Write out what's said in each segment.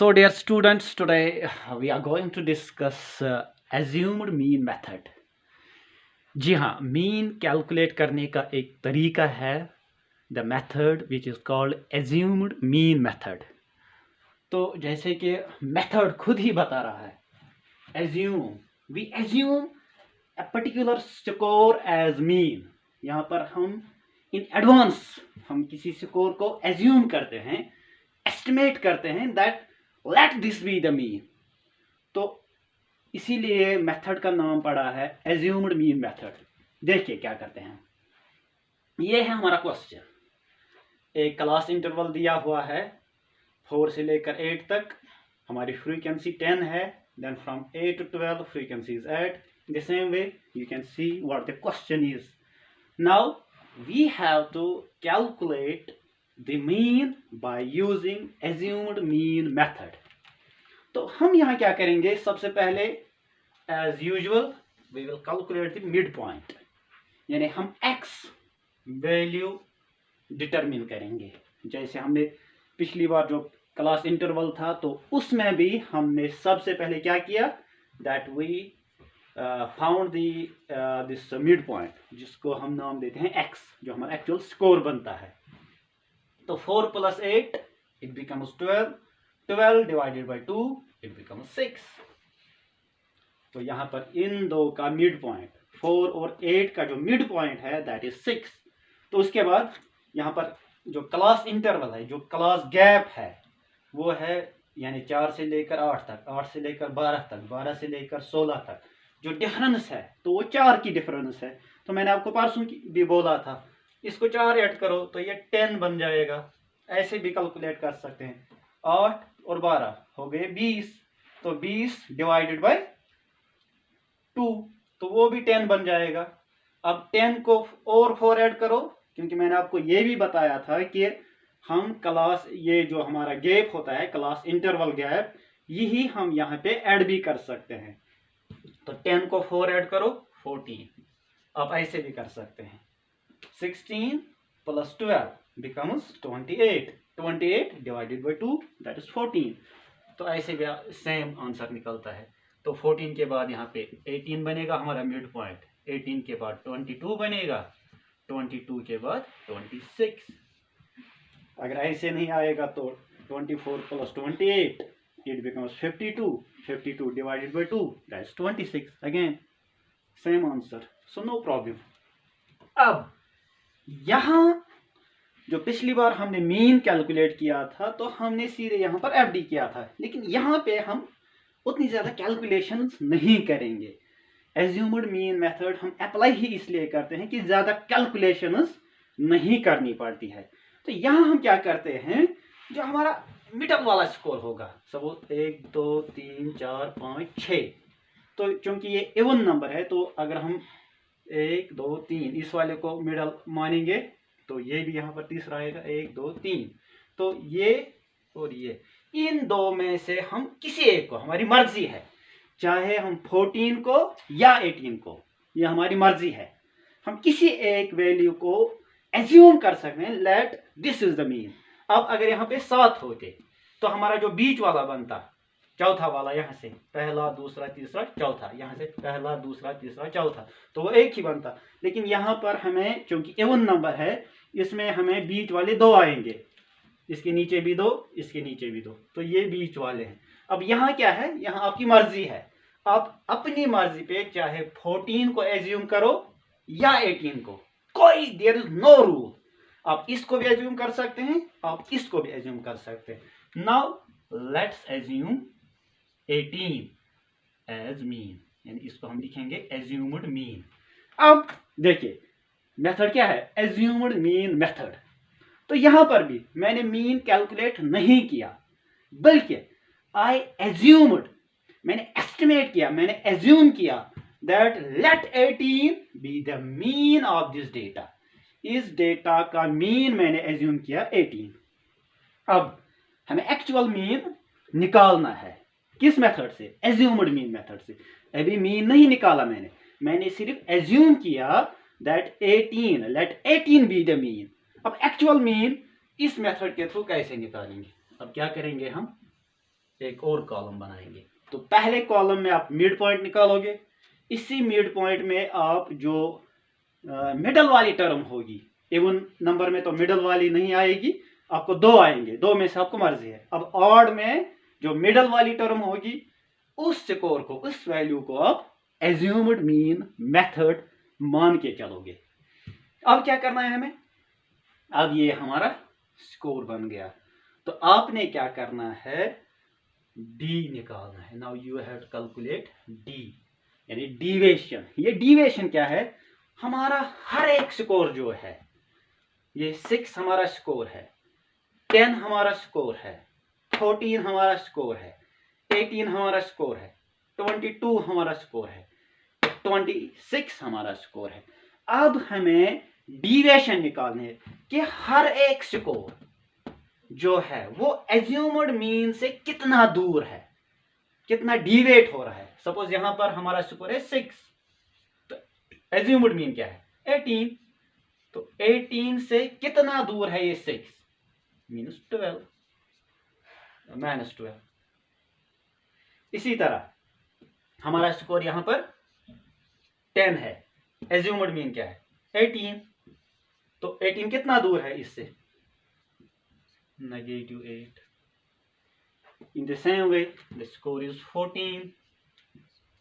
So, dear students, today we are going to discuss assumed mean method. जी हाँ, mean calculate करने का एक तरीका है, the method which is called assumed mean method. तो जैसे कि मेथड खुद ही बता रहा है, we assume a particular score as mean. यहाँ पर हम in advance हम किसी स्कोर को assume करते हैं, estimate करते हैं that let this be the mean. तो इसीलिए मेथड का नाम पड़ा है assumed mean method. देखिए क्या करते हैं, ये है हमारा क्वेश्चन. एक क्लास इंटरवल दिया हुआ है 4 से लेकर 8 तक. हमारी फ्रीक्वेंसी 10 है. Then from 8 to 12 frequency is 8. In the same way you can see what the question is. Now we have to calculate the mean by using assumed mean method. तो हम यहाँ क्या करेंगे, सबसे पहले as usual we will calculate the midpoint. यानी हम x value determine करेंगे. जैसे हमने पिछली बार जो क्लास इंटरवल था तो उसमें भी हमने सबसे पहले क्या किया, that we found this mid point, जिसको हम नाम देते हैं x, जो हमारा एक्चुअल स्कोर बनता है. तो 4 + 8 it becomes 12. 12 divided by 2 it becomes 6. तो यहाँ पर इन दो का मिड पॉइंट 4 और 8 का जो मिड पॉइंट है दैट इज 6. तो उसके बाद यहाँ पर जो क्लास इंटरवल है, जो क्लास गैप है, वो है यानी 4 से लेकर 8 तक, 8 से लेकर 12 तक, 12 से लेकर 16 तक. जो डिफरेंस है तो वो 4 की डिफरेंस है. तो मैंने आपको परसों भी बोला था, इसको 4 ऐड करो तो ये 10 बन जाएगा. ऐसे भी कैलकुलेट कर सकते हैं. 8 और 12 हो गए 20. तो 20 डिवाइडेड बाई 2 तो वो भी 10 बन जाएगा. अब 10 को और 4 ऐड करो, क्योंकि मैंने आपको ये भी बताया था कि हम क्लास, ये जो हमारा गैप होता है क्लास इंटरवल गैप, यही हम यहाँ पे ऐड भी कर सकते हैं. तो 10 को 4 ऐड करो 14. आप ऐसे भी कर सकते हैं. 16 + 12 becomes 28. 28 divided by 2 that is 14. तो ऐसे भी सेम आंसर निकलता है. तो 14 के बाद यहाँ पे 18 बनेगा हमारा मिड पॉइंट. 18 के बाद 22 बनेगा. 22 के बाद 26. अगर ऐसे नहीं आएगा तो 24 + 28 it becomes 52. 52 divided by 2 that is 26. Again same answer. So no problem. अब यहाँ जो पिछली बार हमने मीन कैलकुलेट किया था तो हमने सीधे यहाँ पर एफडी किया था, लेकिन यहाँ पे हम उतनी ज़्यादा कैलकुलेशंस नहीं करेंगे. एज्यूम्ड मीन मेथड हम अप्लाई ही इसलिए करते हैं कि ज़्यादा कैलकुलेशंस नहीं करनी पड़ती है. तो यहाँ हम क्या करते हैं, जो हमारा मिडल वाला स्कोर होगा, सपोज 1 2 3 4 5 6, तो चूंकि ये इवन नंबर है तो अगर हम 1 2 3 इस वाले को मिडल मानेंगे तो ये भी यहाँ पर तीसरा आएगा 1 2 3. तो ये और ये, इन दो में से हम किसी एक को, हमारी मर्जी है, चाहे हम 14 को या 18 को, ये हमारी मर्जी है, हम किसी एक वैल्यू को एज्यूम कर सकते हैं let this is the mean. अब अगर यहाँ पे 7 होते तो हमारा जो बीच वाला बनता, चौथा वाला, यहाँ से पहला दूसरा तीसरा चौथा, यहाँ से पहला दूसरा तीसरा चौथा, तो वो एक ही बनता. लेकिन यहाँ पर हमें चूंकि इवन नंबर है, इसमें हमें बीच वाले 2 आएंगे. इसके नीचे भी 2, इसके नीचे भी 2, तो ये बीच वाले हैं. अब यहाँ क्या है, यहाँ आपकी मर्जी है, आप अपनी मर्जी पे चाहे 14 को एज्यूम करो या 18 को, कोई देयर इज नो रूल. आप इसको भी एज्यूम कर सकते हैं, आप इसको भी एज्यूम कर सकते हैं. Now let's assume 18 as mean, यानी इसको हम लिखेंगे एज्यूम्ड मीन. अब देखिए मेथड क्या है, एज्यूम्ड मीन मेथड. तो यहां पर भी मैंने मीन कैलकुलेट नहीं किया, बल्कि आई एज्यूम्ड, मैंने एस्टिमेट किया, मैंने एज्यूम किया that let 18 be the mean of this data. इस डेटा का मीन मैंने एज्यूम किया 18. अब हमें एक्चुअल मीन निकालना है. किस मेथड से, एज्यूम्ड मीन मेथड से. अभी मीन नहीं निकाला मैंने सिर्फ एज्यूम किया that 18, let 18 be the mean. अब एक्चुअल मीन इस मेथड के थ्रू कैसे निकालेंगे. अब क्या करेंगे हम, एक और कॉलम बनाएंगे। तो पहले कॉलम में आप मिड पॉइंट निकालोगे, इसी मिड पॉइंट में आप जो मिडल वाली टर्म होगी, इवन नंबर में तो मिडल वाली नहीं आएगी, आपको दो आएंगे, दो में से आपको मर्जी है। अब ऑड में जो मिडल वाली टर्म होगी उस स्कोर को, उस वैल्यू को आप एज्यूम्ड मीन मेथड मान के चलोगे। अब क्या करना है हमें, अब ये हमारा स्कोर बन गया, तो आपने क्या करना है, डी निकालना है। Now you have to calculate D, यानी डीविएशन। ये डीविएशन क्या है, हमारा हर एक स्कोर जो है, ये 6 हमारा स्कोर है, 10 हमारा स्कोर है, 14 हमारा स्कोर है, 18 हमारा स्कोर है, 22 हमारा स्कोर है, 26 हमारा स्कोर है। अब हमें डीविएशन निकालने है कि हर एक स्कोर जो है वो एज्यूम्ड मीन से कितना दूर है, कितना डीविएट हो रहा है। सपोज यहां पर हमारा स्कोर है 6, तो एज्यूम्ड मीन क्या है 18, तो 18 से कितना दूर है ये 6, -12, -12। इसी तरह हमारा स्कोर यहां पर 10 है, एज्यूम्ड मीन क्या है 18, तो 18 कितना दूर है इससे, -8। In the same way, the score is 14,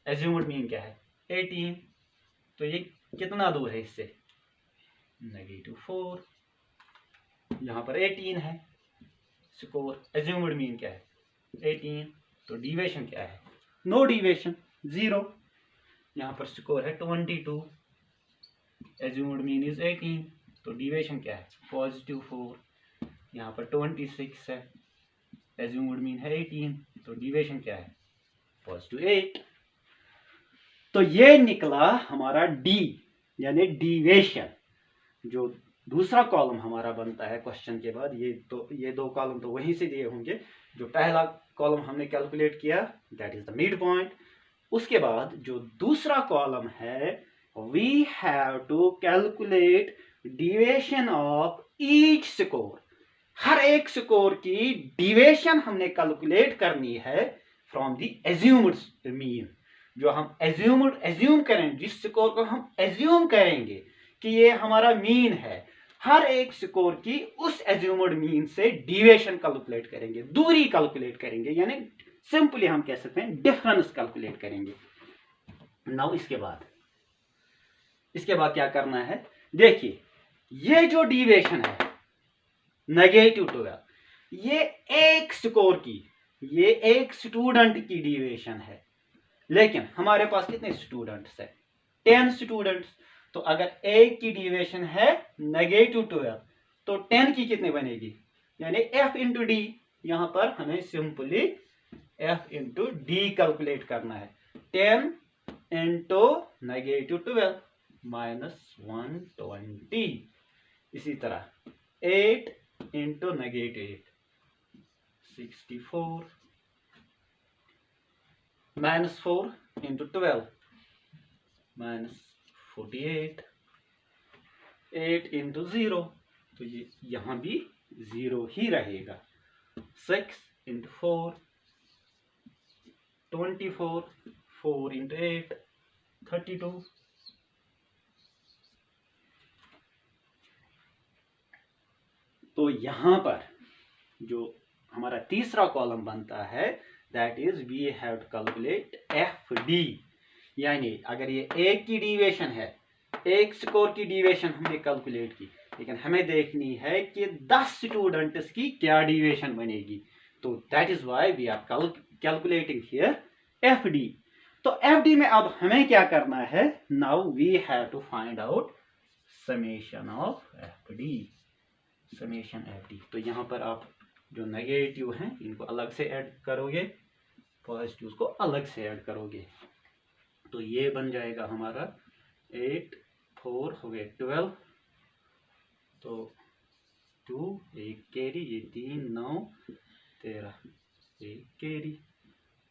assumed mean क्या है 18, तो ये कितना दूर है इससे, -4। यहाँ पर 18 है स्कोर, assumed mean क्या है 18, तो डिविएशन क्या है, नो डिविएशन 0। यहाँ पर स्कोर है 22, assumed mean is 18, तो डिविएशन क्या है +4। यहाँ पर 26 है, एज्यूम्ड मीन है 18, तो डिविएशन क्या है +8। तो ये निकला हमारा डी, यानी डिविएशन। जो दूसरा कॉलम हमारा बनता है क्वेश्चन के बाद, ये दो कॉलम तो वहीं से दिए होंगे। जो पहला कॉलम हमने कैलकुलेट किया, that is the mid point. उसके बाद जो दूसरा कॉलम है, we have to calculate deviation of each score. हर एक स्कोर की डिविएशन हमने कैलकुलेट करनी है फ्रॉम द एज्यूम्ड मीन। जो हम एज्यूम करें, जिस स्कोर को हम एज्यूम करेंगे कि ये हमारा मीन है, हर एक स्कोर की उस एज्यूम्ड मीन से डिविएशन कैलकुलेट करेंगे, दूरी कैलकुलेट करेंगे, यानी सिंपली हम कह सकते हैं डिफरेंस कैलकुलेट करेंगे। नाउ इसके बाद क्या करना है, देखिए ये जो डिविएशन है -12, ये एक स्कोर की, ये एक स्टूडेंट की डिविएशन है। लेकिन हमारे पास कितने स्टूडेंट्स है, 10 स्टूडेंट्स। तो अगर एक की डिविएशन है -12, तो 10 की कितनी बनेगी, यानी f इंटू डी। यहां पर हमें simply f into D calculate करना है। 10 इंटू -12 -120। इसी तरह 8 इंटू -8 64, -4 इंटू 12 -48, 8 इंटू 0, तो ये यहां भी 0 ही रहेगा। 6 इंटू 4 24, 4 इंटू 8 32। तो यहां पर जो हमारा तीसरा कॉलम बनता है, that is we have to calculate F D. यानी अगर ये एक की डिविएशन है, एक स्कोर की डिविएशन हमने कैलकुलेट की, लेकिन हमें देखनी है कि 10 स्टूडेंट्स की क्या डिविएशन बनेगी। तो that is why we are calculating here F D. तो एफ डी में अब हमें क्या करना है, now we have to find out summation of F D, summation F D. तो यहाँ पर आप जो नेगेटिव हैं इनको अलग से ऐड करोगे, पॉजिटिव को अलग से ऐड करोगे, तो ये बन जाएगा हमारा 8 4 हो गए 12, तो 2 एक कैरी, ये 3 9 13 एक कैरी,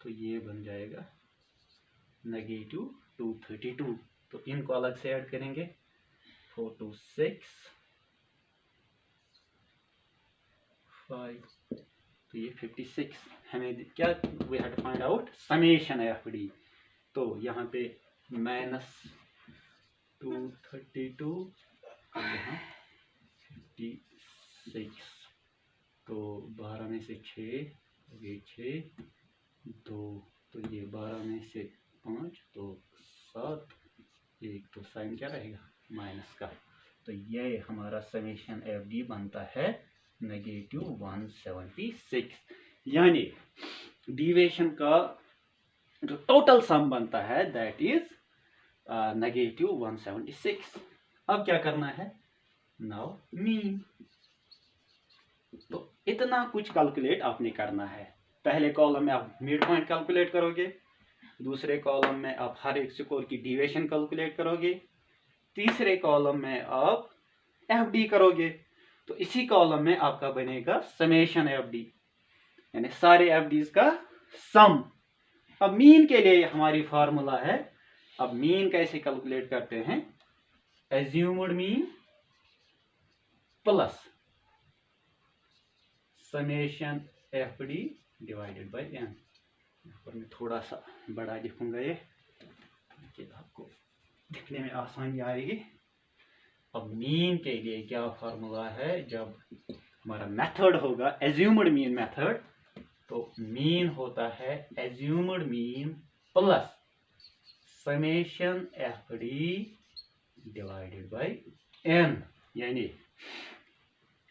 तो ये बन जाएगा -232। तो इनको अलग से ऐड करेंगे, 4 2 6 5, तो ये 56 हमें क्या, we have to find out summation F D. तो यहाँ पे -232 यहाँ 56, तो 12 में से 6 ये 6 2, तो ये 12 में से 5 तो 7, एक तो साइन क्या रहेगा माइनस का। तो ये हमारा समेशन एफ डी बनता है -176, यानी डिविएशन का जो टोटल सम बनता है दैट इज -176। अब क्या करना है, नाउ मीन। तो इतना कुछ कैलकुलेट आपने करना है। पहले कॉलम में आप मिड पॉइंट कैलकुलेट करोगे, दूसरे कॉलम में आप हर एक स्कोर की डिविएशन कैलकुलेट करोगे, तीसरे कॉलम में आप एफ डी करोगे, तो इसी कॉलम में आपका बनेगा समेशन एफ डी, यानी सारे एफ डीज का सम। अब मीन के लिए हमारी फार्मूला है। अब मीन कैसे कैलकुलेट करते हैं, assumed mean plus summation F D divided by N. पर मैं थोड़ा सा बड़ा लिखूंगा ये, आपको दिखने में आसानी आएगी। अब मीन के लिए क्या फार्मूला है, जब हमारा मेथड होगा एज्यूम्ड मीन मेथड, तो मीन होता है assumed mean plus summation F D divided by N, यानी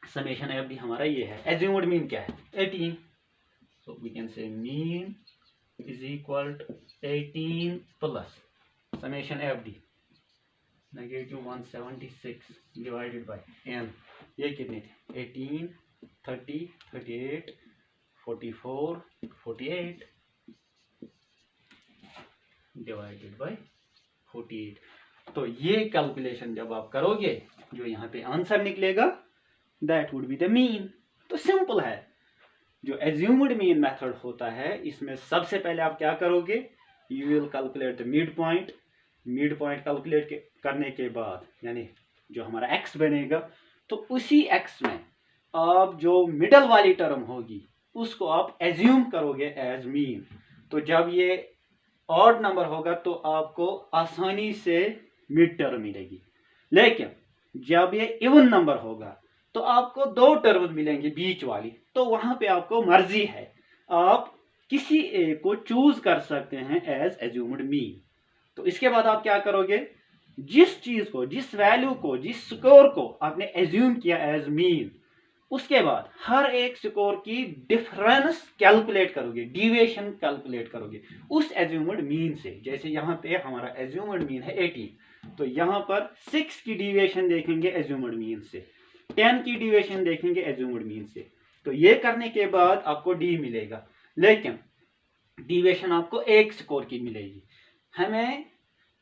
समेशन एफ डी हमारा ये है। एज्यूम्ड मीन क्या है 18, so we can say mean is equal to 18 plus summation F D -176 divided by N. ये कितने थे 18, 30, 38, 44, 48 डिवाइडेड बाई 48। तो ये कैलकुलेशन जब आप करोगे, जो यहाँ पे आंसर निकलेगा that would be the mean. तो सिंपल है। जो एज्यूम्ड मीन मेथड होता है, इसमें सबसे पहले आप क्या करोगे, you will calculate the mid point. Mid point calculate करने के बाद, यानी जो हमारा एक्स बनेगा, तो उसी एक्स में आप जो मिडल वाली टर्म होगी उसको आप एज्यूम करोगे एज मीन। तो जब ये ऑड नंबर होगा तो आपको आसानी से मिड टर्म मिलेगी, लेकिन जब ये इवन नंबर होगा तो आपको दो टर्म मिलेंगे बीच वाली। तो वहां पे आपको मर्जी है, आप किसी एक को चूज कर सकते हैं एज एज्यूम्ड मीन। तो इसके बाद आप क्या करोगे, जिस चीज को, जिस वैल्यू को, जिस स्कोर को आपने एज्यूम किया एज मीन, उसके बाद हर एक स्कोर की डिफरेंस कैलकुलेट करोगे, डिविएशन कैलकुलेट करोगे उस एज्यूम्ड मीन से। जैसे यहाँ पे हमारा एज्यूम्ड मीन है 18, तो यहाँ पर 6 की डिविएशन देखेंगे एज्यूम्ड मीन से, 10 की डिविएशन देखेंगे एज्यूम्ड मीन से। तो ये करने के बाद आपको डी मिलेगा, लेकिन डिविएशन आपको एक स्कोर की मिलेगी। हमें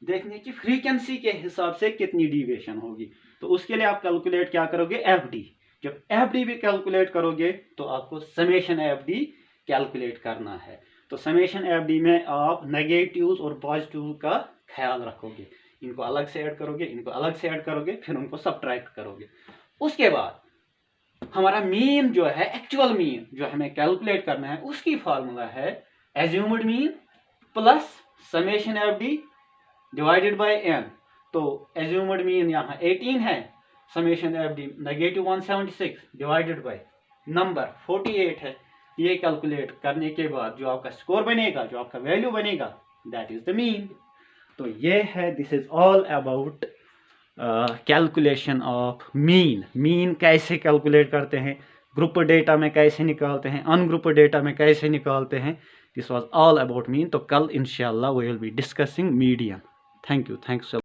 देखने की फ्रीक्वेंसी के हिसाब से कितनी डिविएशन होगी, तो उसके लिए आप कैलकुलेट क्या करोगे, एफ डी। जब एफ डी भी कैलकुलेट करोगे तो आपको समेशन एफ डी कैलकुलेट करना है। तो समेशन एफ डी में आप नेगेटिव्स और पॉजिटिव का ख्याल रखोगे, इनको अलग से ऐड करोगे, इनको अलग से ऐड करोगे, फिर उनको सब्ट्रैक्ट करोगे। उसके बाद हमारा मीन जो है, एक्चुअल मीन जो हमें कैलकुलेट करना है, उसकी फार्मूला है assumed mean plus summation F D divided by N. तो एज्यूम्ड मीन यहाँ 18 है, summation F D -176 divided by number 48 है। ये कैलकुलेट करने के बाद जो आपका स्कोर बनेगा, जो आपका वैल्यू बनेगा, दैट इज द मीन। तो ये है, this is all about calculation of mean. Mean कैसे कैलकुलेट करते हैं, ग्रुप डेटा में कैसे निकालते हैं, अनग्रुप डेटा में कैसे निकालते हैं, this was all about mean. तो कल इंशाल्लाह we will be discussing median. Thank you, thanks.